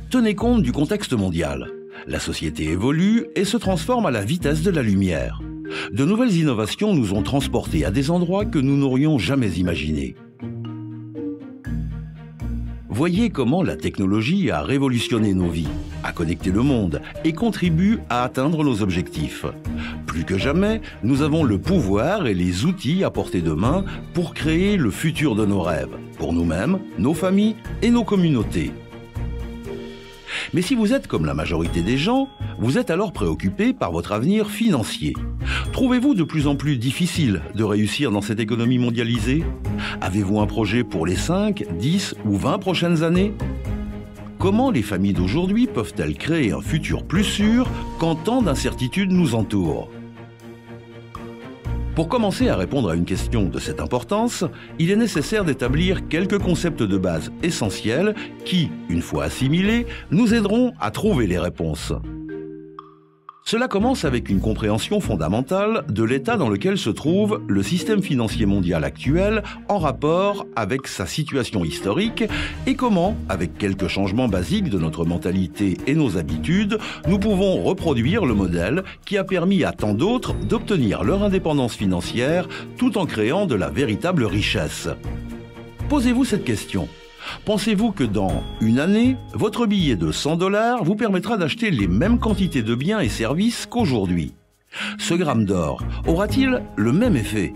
Tenez compte du contexte mondial. La société évolue et se transforme à la vitesse de la lumière. De nouvelles innovations nous ont transportés à des endroits que nous n'aurions jamais imaginés. Voyez comment la technologie a révolutionné nos vies, a connecté le monde et contribue à atteindre nos objectifs. Plus que jamais, nous avons le pouvoir et les outils à portée de main pour créer le futur de nos rêves, pour nous-mêmes, nos familles et nos communautés. Mais si vous êtes comme la majorité des gens, vous êtes alors préoccupé par votre avenir financier. Trouvez-vous de plus en plus difficile de réussir dans cette économie mondialisée? Avez-vous un projet pour les 5, 10 ou 20 prochaines années? Comment les familles d'aujourd'hui peuvent-elles créer un futur plus sûr quand tant d'incertitudes nous entourent? Pour commencer à répondre à une question de cette importance, il est nécessaire d'établir quelques concepts de base essentiels qui, une fois assimilés, nous aideront à trouver les réponses. Cela commence avec une compréhension fondamentale de l'état dans lequel se trouve le système financier mondial actuel en rapport avec sa situation historique et comment, avec quelques changements basiques de notre mentalité et nos habitudes, nous pouvons reproduire le modèle qui a permis à tant d'autres d'obtenir leur indépendance financière tout en créant de la véritable richesse. Posez-vous cette question. Pensez-vous que dans une année, votre billet de 100 $ vous permettra d'acheter les mêmes quantités de biens et services qu'aujourd'hui? Ce gramme d'or aura-t-il le même effet?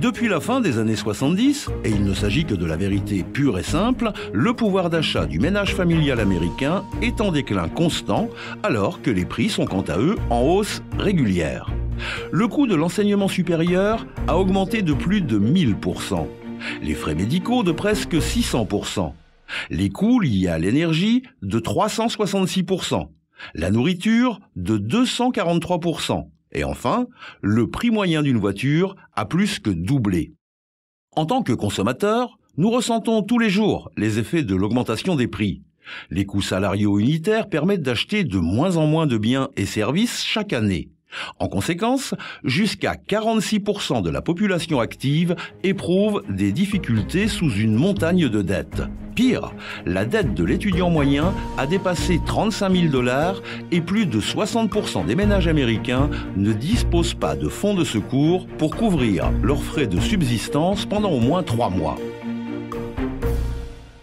Depuis la fin des années 70, et il ne s'agit que de la vérité pure et simple, le pouvoir d'achat du ménage familial américain est en déclin constant, alors que les prix sont quant à eux en hausse régulière. Le coût de l'enseignement supérieur a augmenté de plus de 1000%. Les frais médicaux de presque 600%, les coûts liés à l'énergie de 366%, la nourriture de 243%, et enfin, le prix moyen d'une voiture a plus que doublé. En tant que consommateurs, nous ressentons tous les jours les effets de l'augmentation des prix. Les coûts salariaux unitaires permettent d'acheter de moins en moins de biens et services chaque année. En conséquence, jusqu'à 46% de la population active éprouve des difficultés sous une montagne de dettes. Pire, la dette de l'étudiant moyen a dépassé 35 000 $ et plus de 60% des ménages américains ne disposent pas de fonds de secours pour couvrir leurs frais de subsistance pendant au moins 3 mois.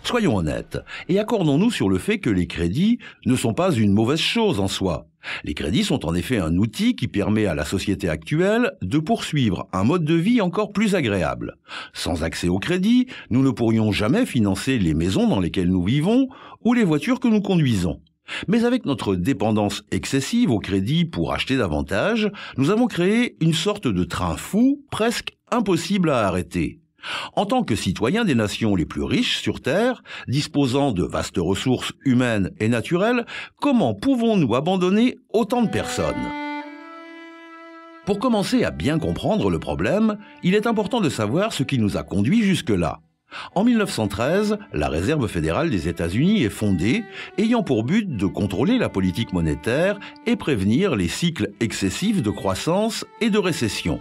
Soyons honnêtes et accordons-nous sur le fait que les crédits ne sont pas une mauvaise chose en soi. Les crédits sont en effet un outil qui permet à la société actuelle de poursuivre un mode de vie encore plus agréable. Sans accès au crédit, nous ne pourrions jamais financer les maisons dans lesquelles nous vivons ou les voitures que nous conduisons. Mais avec notre dépendance excessive au crédit pour acheter davantage, nous avons créé une sorte de train fou presque impossible à arrêter. En tant que citoyens des nations les plus riches sur Terre, disposant de vastes ressources humaines et naturelles, comment pouvons-nous abandonner autant de personnes? Pour commencer à bien comprendre le problème, il est important de savoir ce qui nous a conduits jusque-là. En 1913, la Réserve fédérale des États-Unis est fondée, ayant pour but de contrôler la politique monétaire et prévenir les cycles excessifs de croissance et de récession.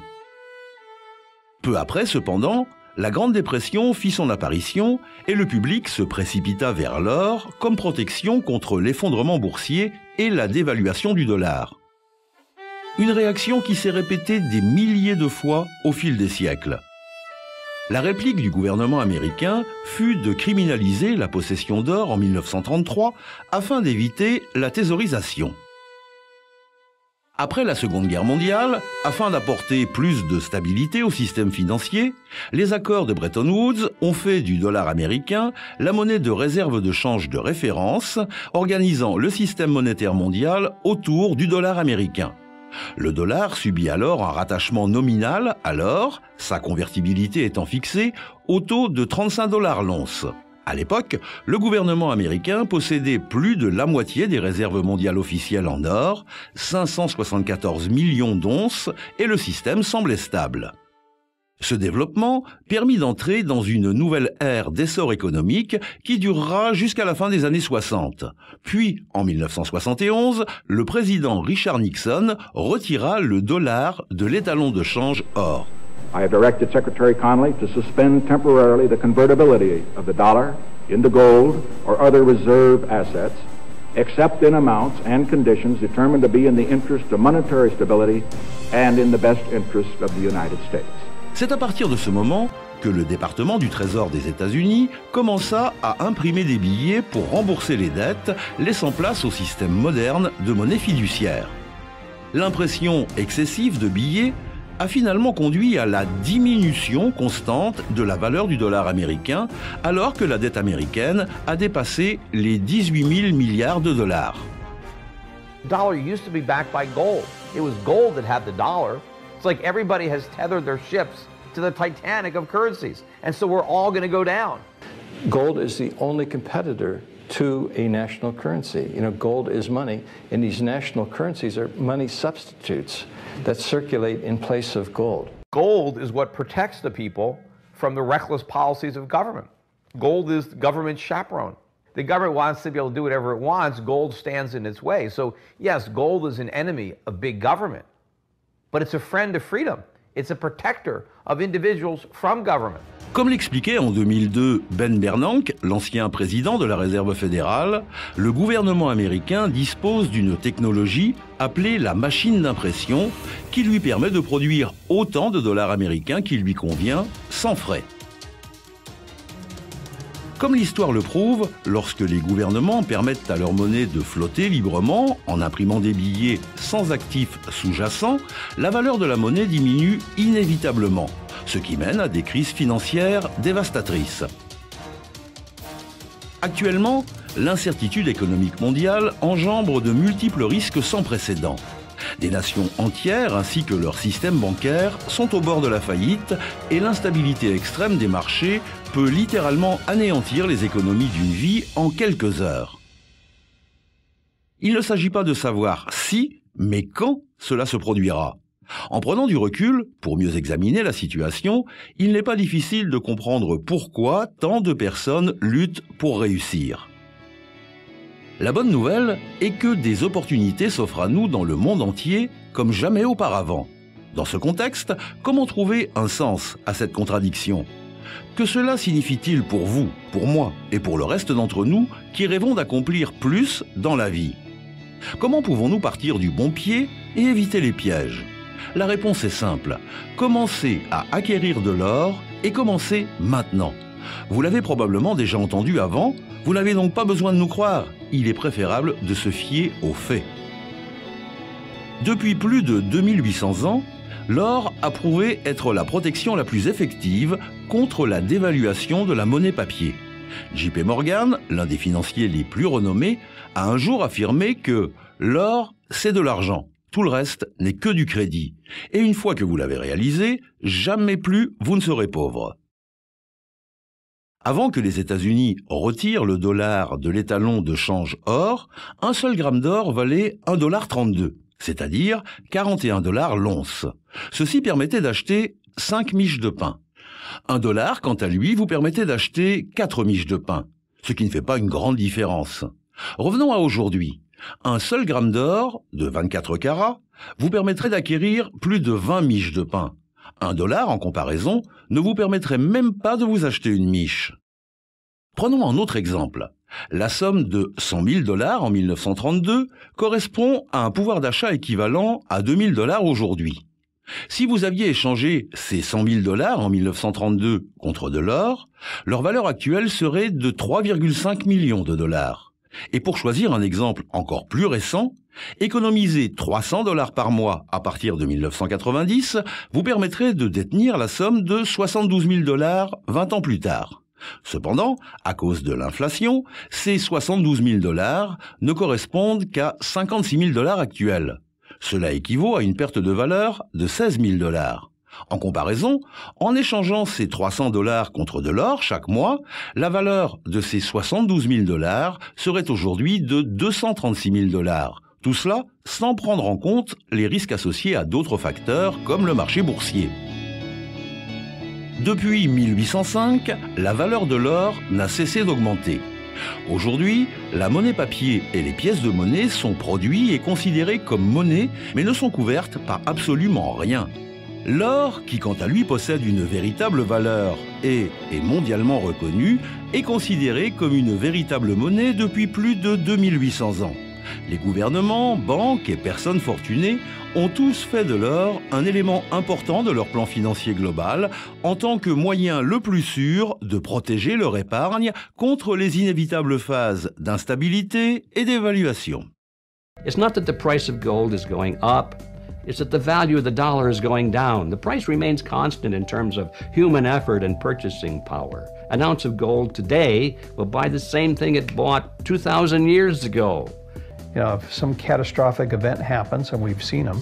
Peu après, cependant, la Grande Dépression fit son apparition et le public se précipita vers l'or comme protection contre l'effondrement boursier et la dévaluation du dollar. Une réaction qui s'est répétée des milliers de fois au fil des siècles. La réplique du gouvernement américain fut de criminaliser la possession d'or en 1933 afin d'éviter la thésaurisation. Après la Seconde Guerre mondiale, afin d'apporter plus de stabilité au système financier, les accords de Bretton Woods ont fait du dollar américain la monnaie de réserve de change de référence, organisant le système monétaire mondial autour du dollar américain. Le dollar subit alors un rattachement nominal à l'or, sa convertibilité étant fixée au taux de 35 $ l'once. À l'époque, le gouvernement américain possédait plus de la moitié des réserves mondiales officielles en or, 574 millions d'onces, et le système semblait stable. Ce développement permit d'entrer dans une nouvelle ère d'essor économique qui durera jusqu'à la fin des années 60. Puis, en 1971, le président Richard Nixon retira le dollar de l'étalon de change or. I have directed Secretary Connally to suspend temporarily the convertibility of the dollar into gold or other reserve assets except in amounts and conditions determined to be in the interest of monetary stability and in the best interest of the United States. C'est à partir de ce moment que le département du Trésor des États-Unis commença à imprimer des billets pour rembourser les dettes, laissant place au système moderne de monnaie fiduciaire. L'impression excessive de billets a finalement conduit à la diminution constante de la valeur du dollar américain, alors que la dette américaine a dépassé les 18 000 milliards de dollars. The dollar used to be backed by gold. It was gold that had the dollar. It's like everybody has tethered their ships to the Titanic of currencies, and so we're all going to go down. Gold is the only competitor to a national currency. You know, gold is money, and these national currencies are money substitutes that circulate in place of gold. Gold is what protects the people from the reckless policies of government. Gold is the government's chaperone. The government wants to be able to do whatever it wants. Gold stands in its way. So yes, gold is an enemy of big government, but it's a friend of freedom. It's a protector of individuals from government. Comme l'expliquait en 2002 Ben Bernanke, l'ancien président de la Réserve fédérale, le gouvernement américain dispose d'une technologie appelée la machine d'impression qui lui permet de produire autant de dollars américains qu'il lui convient sans frais. Comme l'histoire le prouve, lorsque les gouvernements permettent à leur monnaie de flotter librement en imprimant des billets sans actifs sous-jacents, la valeur de la monnaie diminue inévitablement, ce qui mène à des crises financières dévastatrices. Actuellement, l'incertitude économique mondiale engendre de multiples risques sans précédent. Des nations entières ainsi que leur système bancaire sont au bord de la faillite et l'instabilité extrême des marchés peut littéralement anéantir les économies d'une vie en quelques heures. Il ne s'agit pas de savoir si, mais quand cela se produira. En prenant du recul, pour mieux examiner la situation, il n'est pas difficile de comprendre pourquoi tant de personnes luttent pour réussir. La bonne nouvelle est que des opportunités s'offrent à nous dans le monde entier comme jamais auparavant. Dans ce contexte, comment trouver un sens à cette contradiction ? Que cela signifie-t-il pour vous, pour moi et pour le reste d'entre nous qui rêvons d'accomplir plus dans la vie ? Comment pouvons-nous partir du bon pied et éviter les pièges ? La réponse est simple. Commencez à acquérir de l'or et commencez maintenant. Vous l'avez probablement déjà entendu avant, vous n'avez donc pas besoin de nous croire. Il est préférable de se fier aux faits. Depuis plus de 2800 ans, l'or a prouvé être la protection la plus effective contre la dévaluation de la monnaie papier. J.P. Morgan, l'un des financiers les plus renommés, a un jour affirmé que l'or, c'est de l'argent. Tout le reste n'est que du crédit. Et une fois que vous l'avez réalisé, jamais plus vous ne serez pauvre. Avant que les États-Unis retirent le dollar de l'étalon de change or, un seul gramme d'or valait 1,32 $, c'est-à-dire 41 $ l'once. Ceci permettait d'acheter 5 miches de pain. 1 $, quant à lui, vous permettait d'acheter 4 miches de pain, ce qui ne fait pas une grande différence. Revenons à aujourd'hui. Un seul gramme d'or, de 24 carats, vous permettrait d'acquérir plus de 20 miches de pain. 1 $, en comparaison, ne vous permettrait même pas de vous acheter une miche. Prenons un autre exemple. La somme de 100 000 $ en 1932 correspond à un pouvoir d'achat équivalent à 2 000 $ aujourd'hui. Si vous aviez échangé ces 100 000 $ en 1932 contre de l'or, leur valeur actuelle serait de 3,5 millions de dollars. Et pour choisir un exemple encore plus récent, économiser 300 $ par mois à partir de 1990 vous permettrait de détenir la somme de 72 000 $ 20 ans plus tard. Cependant, à cause de l'inflation, ces 72 000 $ ne correspondent qu'à 56 000 $ actuels. Cela équivaut à une perte de valeur de 16 000 $. En comparaison, en échangeant ces 300 $ contre de l'or chaque mois, la valeur de ces 72 000 $ serait aujourd'hui de 236 000 $. Tout cela sans prendre en compte les risques associés à d'autres facteurs comme le marché boursier. Depuis 1805, la valeur de l'or n'a cessé d'augmenter. Aujourd'hui, la monnaie papier et les pièces de monnaie sont produits et considérés comme monnaie, mais ne sont couvertes par absolument rien. L'or, qui quant à lui possède une véritable valeur et est mondialement reconnu, est considéré comme une véritable monnaie depuis plus de 2800 ans. Les gouvernements, banques et personnes fortunées ont tous fait de l'or un élément important de leur plan financier global en tant que moyen le plus sûr de protéger leur épargne contre les inévitables phases d'instabilité et d'évaluation. It's not that the price of gold is going up. It's that the value of the dollar is going down. The price remains constant in terms of human effort and purchasing power. An ounce of gold today will buy the same thing it bought 2,000 years ago. You know, if some catastrophic event happens, and we've seen them,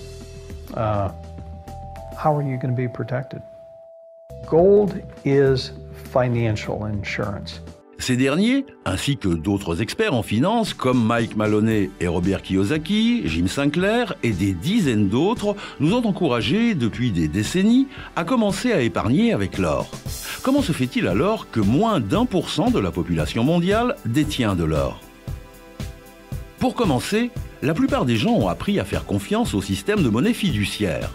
how are you going to be protected? Gold is financial insurance. Ces derniers, ainsi que d'autres experts en finance comme Mike Maloney et Robert Kiyosaki, Jim Sinclair et des dizaines d'autres, nous ont encouragés depuis des décennies à commencer à épargner avec l'or. Comment se fait-il alors que moins d'1% de la population mondiale détient de l'or ? Pour commencer, la plupart des gens ont appris à faire confiance au système de monnaie fiduciaire.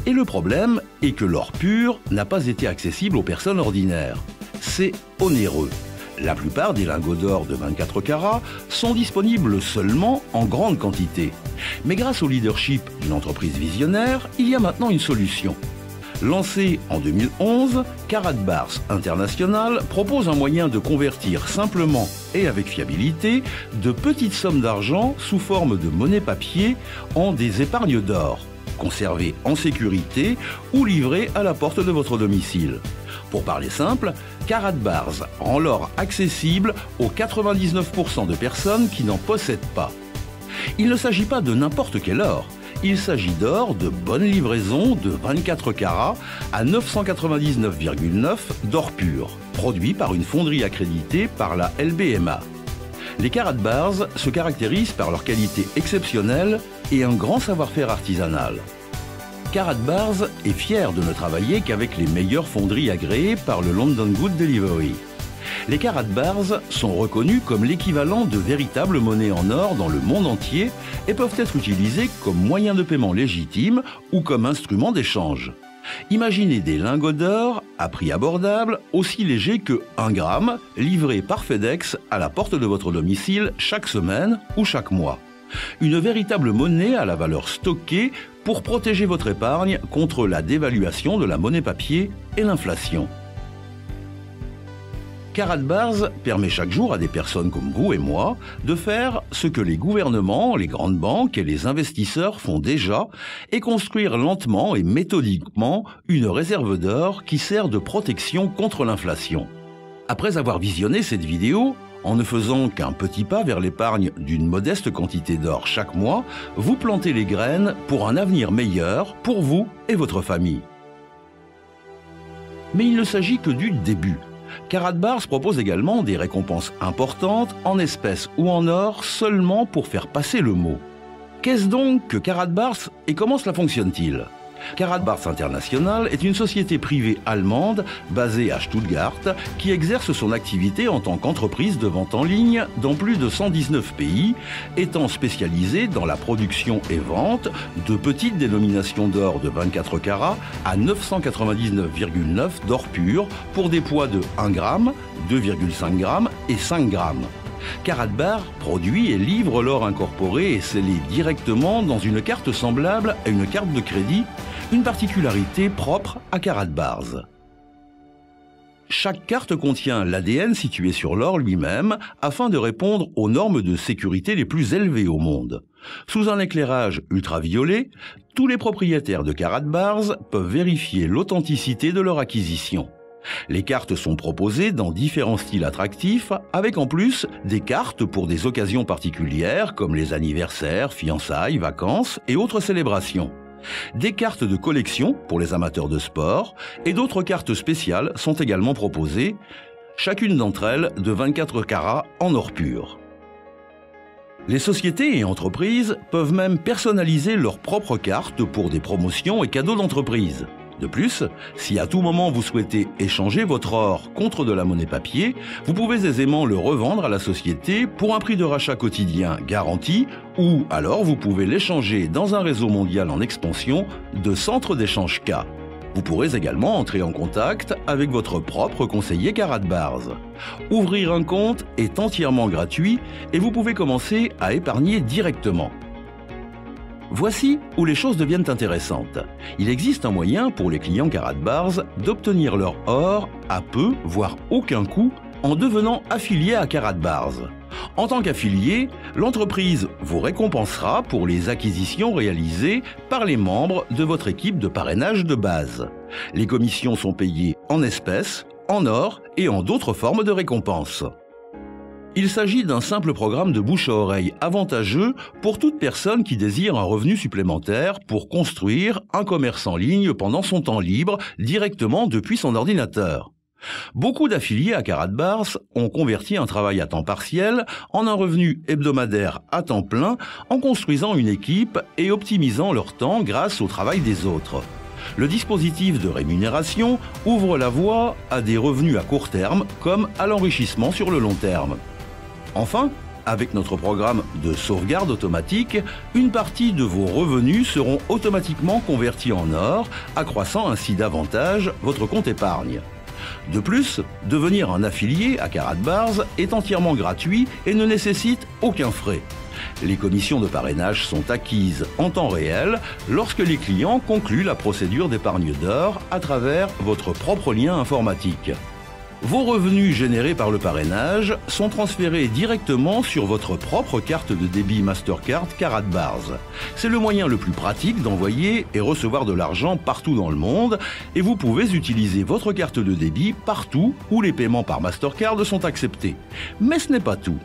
Et le problème est que l'or pur n'a pas été accessible aux personnes ordinaires. C'est onéreux. La plupart des lingots d'or de 24 carats sont disponibles seulement en grande quantité. Mais grâce au leadership d'une entreprise visionnaire, il y a maintenant une solution. Lancé en 2011, Karatbars International propose un moyen de convertir simplement et avec fiabilité de petites sommes d'argent sous forme de monnaie papier en des épargnes d'or, conservées en sécurité ou livrées à la porte de votre domicile. Pour parler simple, Karatbars rend l'or accessible aux 99% de personnes qui n'en possèdent pas. Il ne s'agit pas de n'importe quel or. Il s'agit d'or de bonne livraison de 24 carats à 999,9 d'or pur, produit par une fonderie accréditée par la LBMA. Les Karatbars se caractérisent par leur qualité exceptionnelle et un grand savoir-faire artisanal. Karatbars est fier de ne travailler qu'avec les meilleures fonderies agréées par le London Good Delivery. Les Karatbars sont reconnus comme l'équivalent de véritables monnaies en or dans le monde entier et peuvent être utilisés comme moyen de paiement légitime ou comme instrument d'échange. Imaginez des lingots d'or à prix abordable, aussi légers que 1 gramme, livrés par FedEx à la porte de votre domicile chaque semaine ou chaque mois. Une véritable monnaie à la valeur stockée pour protéger votre épargne contre la dévaluation de la monnaie papier et l'inflation. Karatbars permet chaque jour à des personnes comme vous et moi de faire ce que les gouvernements, les grandes banques et les investisseurs font déjà et construire lentement et méthodiquement une réserve d'or qui sert de protection contre l'inflation. Après avoir visionné cette vidéo, en ne faisant qu'un petit pas vers l'épargne d'une modeste quantité d'or chaque mois, vous plantez les graines pour un avenir meilleur pour vous et votre famille. Mais il ne s'agit que du début. Karatbars propose également des récompenses importantes en espèces ou en or seulement pour faire passer le mot. Qu'est-ce donc que Karatbars et comment cela fonctionne-t-il ? Karatbars International est une société privée allemande basée à Stuttgart qui exerce son activité en tant qu'entreprise de vente en ligne dans plus de 119 pays, étant spécialisée dans la production et vente de petites dénominations d'or de 24 carats à 999,9 d'or pur pour des poids de 1 gramme, 2,5 grammes et 5 grammes. Karatbars produit et livre l'or incorporé et scellé directement dans une carte semblable à une carte de crédit, une particularité propre à Karatbars. Chaque carte contient l'ADN situé sur l'or lui-même afin de répondre aux normes de sécurité les plus élevées au monde. Sous un éclairage ultraviolet, tous les propriétaires de Karatbars peuvent vérifier l'authenticité de leur acquisition. Les cartes sont proposées dans différents styles attractifs, avec en plus des cartes pour des occasions particulières comme les anniversaires, fiançailles, vacances et autres célébrations. Des cartes de collection pour les amateurs de sport et d'autres cartes spéciales sont également proposées, chacune d'entre elles de 24 carats en or pur. Les sociétés et entreprises peuvent même personnaliser leurs propres cartes pour des promotions et cadeaux d'entreprise. De plus, si à tout moment vous souhaitez échanger votre or contre de la monnaie papier, vous pouvez aisément le revendre à la société pour un prix de rachat quotidien garanti ou alors vous pouvez l'échanger dans un réseau mondial en expansion de centres d'échange K. Vous pourrez également entrer en contact avec votre propre conseiller Karatbars. Ouvrir un compte est entièrement gratuit et vous pouvez commencer à épargner directement. Voici où les choses deviennent intéressantes. Il existe un moyen pour les clients Karatbars d'obtenir leur or à peu, voire aucun coût, en devenant affilié à Karatbars. En tant qu'affilié, l'entreprise vous récompensera pour les acquisitions réalisées par les membres de votre équipe de parrainage de base. Les commissions sont payées en espèces, en or et en d'autres formes de récompenses. Il s'agit d'un simple programme de bouche à oreille avantageux pour toute personne qui désire un revenu supplémentaire pour construire un commerce en ligne pendant son temps libre directement depuis son ordinateur. Beaucoup d'affiliés à Karatbars ont converti un travail à temps partiel en un revenu hebdomadaire à temps plein en construisant une équipe et optimisant leur temps grâce au travail des autres. Le dispositif de rémunération ouvre la voie à des revenus à court terme comme à l'enrichissement sur le long terme. Enfin, avec notre programme de sauvegarde automatique, une partie de vos revenus seront automatiquement convertis en or, accroissant ainsi davantage votre compte épargne. De plus, devenir un affilié à Karatbars est entièrement gratuit et ne nécessite aucun frais. Les commissions de parrainage sont acquises en temps réel lorsque les clients concluent la procédure d'épargne d'or à travers votre propre lien informatique. Vos revenus générés par le parrainage sont transférés directement sur votre propre carte de débit Mastercard Karatbars. C'est le moyen le plus pratique d'envoyer et recevoir de l'argent partout dans le monde et vous pouvez utiliser votre carte de débit partout où les paiements par Mastercard sont acceptés. Mais ce n'est pas tout.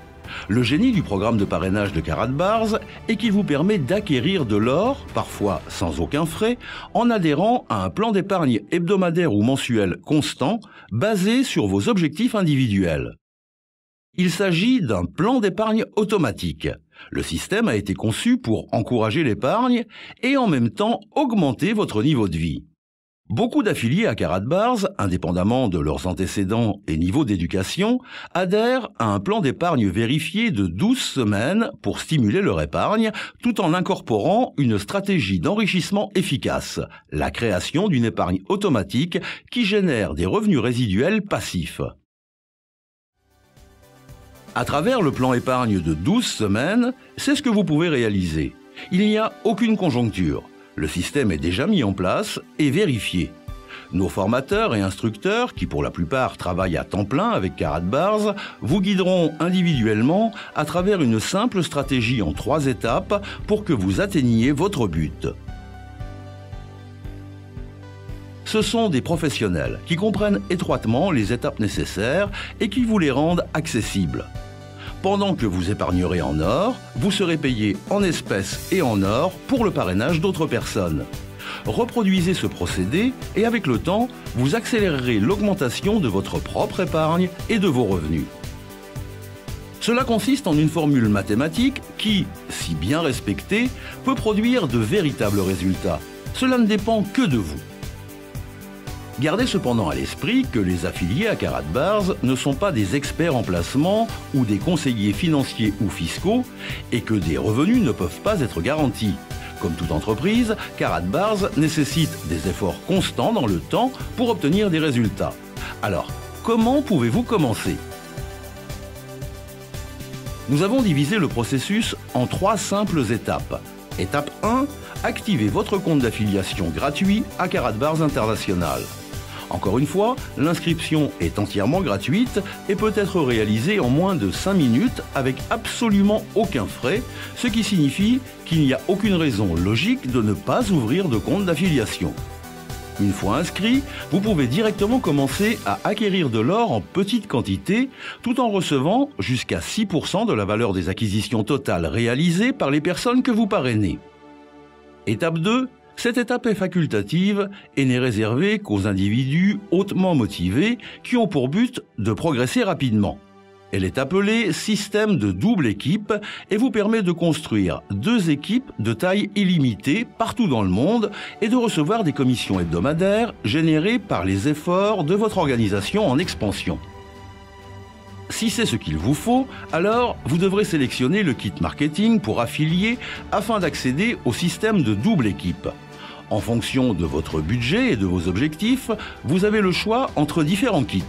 Le génie du programme de parrainage de Karatbars est qu'il vous permet d'acquérir de l'or, parfois sans aucun frais, en adhérant à un plan d'épargne hebdomadaire ou mensuel constant, basé sur vos objectifs individuels. Il s'agit d'un plan d'épargne automatique. Le système a été conçu pour encourager l'épargne et en même temps augmenter votre niveau de vie. Beaucoup d'affiliés à Karatbars, indépendamment de leurs antécédents et niveaux d'éducation, adhèrent à un plan d'épargne vérifié de 12 semaines pour stimuler leur épargne, tout en incorporant une stratégie d'enrichissement efficace, la création d'une épargne automatique qui génère des revenus résiduels passifs. À travers le plan épargne de 12 semaines, c'est ce que vous pouvez réaliser. Il n'y a aucune conjoncture. Le système est déjà mis en place et vérifié. Nos formateurs et instructeurs, qui pour la plupart travaillent à temps plein avec Karatbars, vous guideront individuellement à travers une simple stratégie en 3 étapes pour que vous atteigniez votre but. Ce sont des professionnels qui comprennent étroitement les étapes nécessaires et qui vous les rendent accessibles. Pendant que vous épargnerez en or, vous serez payé en espèces et en or pour le parrainage d'autres personnes. Reproduisez ce procédé et avec le temps, vous accélérerez l'augmentation de votre propre épargne et de vos revenus. Cela consiste en une formule mathématique qui, si bien respectée, peut produire de véritables résultats. Cela ne dépend que de vous. Gardez cependant à l'esprit que les affiliés à Karatbars ne sont pas des experts en placement ou des conseillers financiers ou fiscaux et que des revenus ne peuvent pas être garantis. Comme toute entreprise, Karatbars nécessite des efforts constants dans le temps pour obtenir des résultats. Alors, comment pouvez-vous commencer ? Nous avons divisé le processus en 3 simples étapes. Étape 1, activez votre compte d'affiliation gratuit à Karatbars International. Encore une fois, l'inscription est entièrement gratuite et peut être réalisée en moins de 5 minutes avec absolument aucun frais, ce qui signifie qu'il n'y a aucune raison logique de ne pas ouvrir de compte d'affiliation. Une fois inscrit, vous pouvez directement commencer à acquérir de l'or en petite quantité tout en recevant jusqu'à 6% de la valeur des acquisitions totales réalisées par les personnes que vous parrainez. Étape 2. Cette étape est facultative et n'est réservée qu'aux individus hautement motivés qui ont pour but de progresser rapidement. Elle est appelée système de double équipe et vous permet de construire 2 équipes de taille illimitée partout dans le monde et de recevoir des commissions hebdomadaires générées par les efforts de votre organisation en expansion. Si c'est ce qu'il vous faut, alors vous devrez sélectionner le kit marketing pour affiliés afin d'accéder au système de double équipe. En fonction de votre budget et de vos objectifs, vous avez le choix entre différents kits.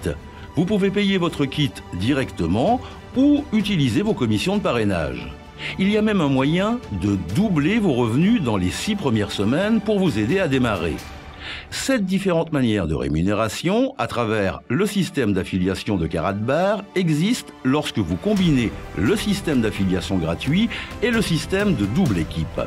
Vous pouvez payer votre kit directement ou utiliser vos commissions de parrainage. Il y a même un moyen de doubler vos revenus dans les 6 premières semaines pour vous aider à démarrer. 7 différentes manières de rémunération à travers le système d'affiliation de Karatbar existent lorsque vous combinez le système d'affiliation gratuit et le système de double équipe.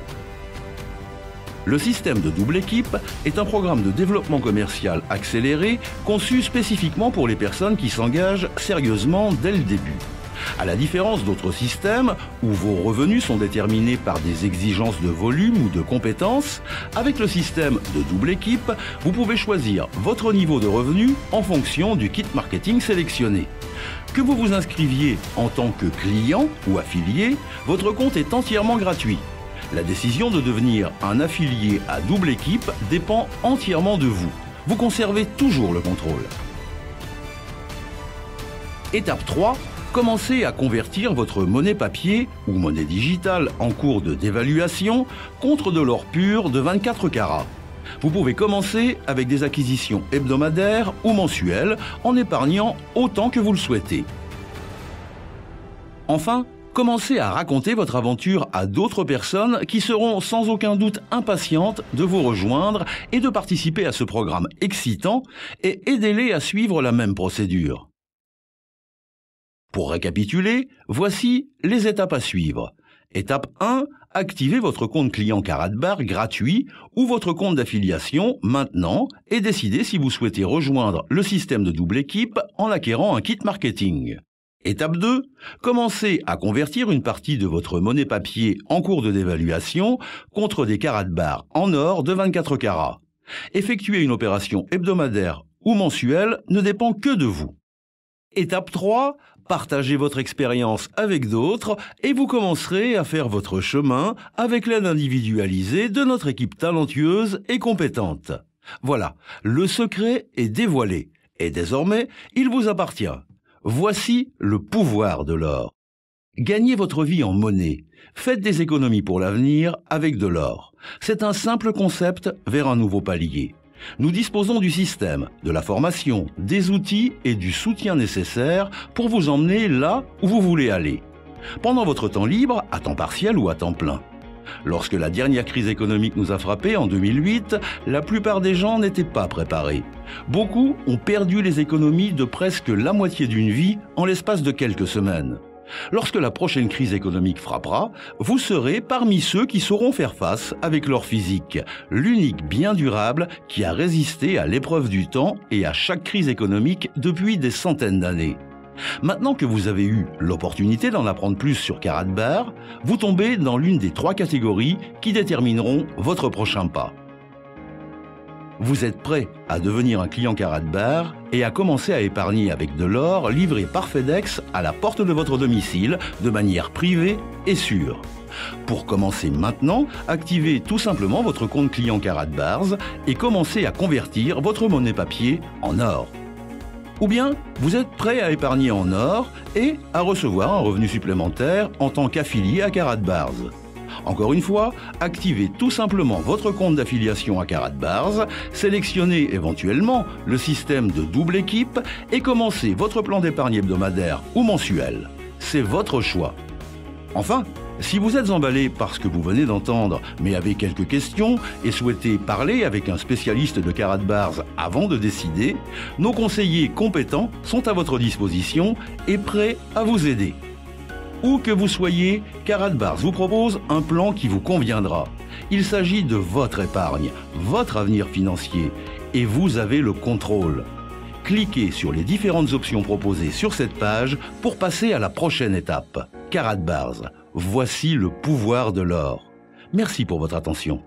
Le système de double équipe est un programme de développement commercial accéléré conçu spécifiquement pour les personnes qui s'engagent sérieusement dès le début. À la différence d'autres systèmes où vos revenus sont déterminés par des exigences de volume ou de compétences, avec le système de double équipe, vous pouvez choisir votre niveau de revenu en fonction du kit marketing sélectionné. Que vous vous inscriviez en tant que client ou affilié, votre compte est entièrement gratuit. La décision de devenir un affilié à double équipe dépend entièrement de vous. Vous conservez toujours le contrôle. Étape 3. Commencez à convertir votre monnaie papier ou monnaie digitale en cours de dévaluation contre de l'or pur de 24 carats. Vous pouvez commencer avec des acquisitions hebdomadaires ou mensuelles en épargnant autant que vous le souhaitez. Enfin, commencez à raconter votre aventure à d'autres personnes qui seront sans aucun doute impatientes de vous rejoindre et de participer à ce programme excitant et aidez-les à suivre la même procédure. Pour récapituler, voici les étapes à suivre. Étape 1, activez votre compte client Karatbar gratuit ou votre compte d'affiliation maintenant et décidez si vous souhaitez rejoindre le système de double équipe en acquérant un kit marketing. Étape 2, commencez à convertir une partie de votre monnaie papier en cours de dévaluation contre des Karatbar en or de 24 carats. Effectuer une opération hebdomadaire ou mensuelle ne dépend que de vous. Étape 3, partagez votre expérience avec d'autres et vous commencerez à faire votre chemin avec l'aide individualisée de notre équipe talentueuse et compétente. Voilà, le secret est dévoilé et désormais, il vous appartient. Voici le pouvoir de l'or. Gagnez votre vie en monnaie. Faites des économies pour l'avenir avec de l'or. C'est un simple concept vers un nouveau palier. Nous disposons du système, de la formation, des outils et du soutien nécessaires pour vous emmener là où vous voulez aller. Pendant votre temps libre, à temps partiel ou à temps plein. Lorsque la dernière crise économique nous a frappés en 2008, la plupart des gens n'étaient pas préparés. Beaucoup ont perdu les économies de presque la moitié d'une vie en l'espace de quelques semaines. Lorsque la prochaine crise économique frappera, vous serez parmi ceux qui sauront faire face avec l'or physique, l'unique bien durable qui a résisté à l'épreuve du temps et à chaque crise économique depuis des centaines d'années. Maintenant que vous avez eu l'opportunité d'en apprendre plus sur Karatbar, vous tombez dans l'une des 3 catégories qui détermineront votre prochain pas. Vous êtes prêt à devenir un client Karatbar et à commencer à épargner avec de l'or livré par FedEx à la porte de votre domicile de manière privée et sûre. Pour commencer maintenant, activez tout simplement votre compte client Karatbars et commencez à convertir votre monnaie papier en or. Ou bien, vous êtes prêt à épargner en or et à recevoir un revenu supplémentaire en tant qu'affilié à Karatbars. Encore une fois, activez tout simplement votre compte d'affiliation à Karatbars, sélectionnez éventuellement le système de double équipe et commencez votre plan d'épargne hebdomadaire ou mensuel. C'est votre choix. Enfin, si vous êtes emballé par ce que vous venez d'entendre, mais avez quelques questions et souhaitez parler avec un spécialiste de Karatbars avant de décider, nos conseillers compétents sont à votre disposition et prêts à vous aider. Où que vous soyez, Karatbars vous propose un plan qui vous conviendra. Il s'agit de votre épargne, votre avenir financier, et vous avez le contrôle. Cliquez sur les différentes options proposées sur cette page pour passer à la prochaine étape. Karatbars, voici le pouvoir de l'or. Merci pour votre attention.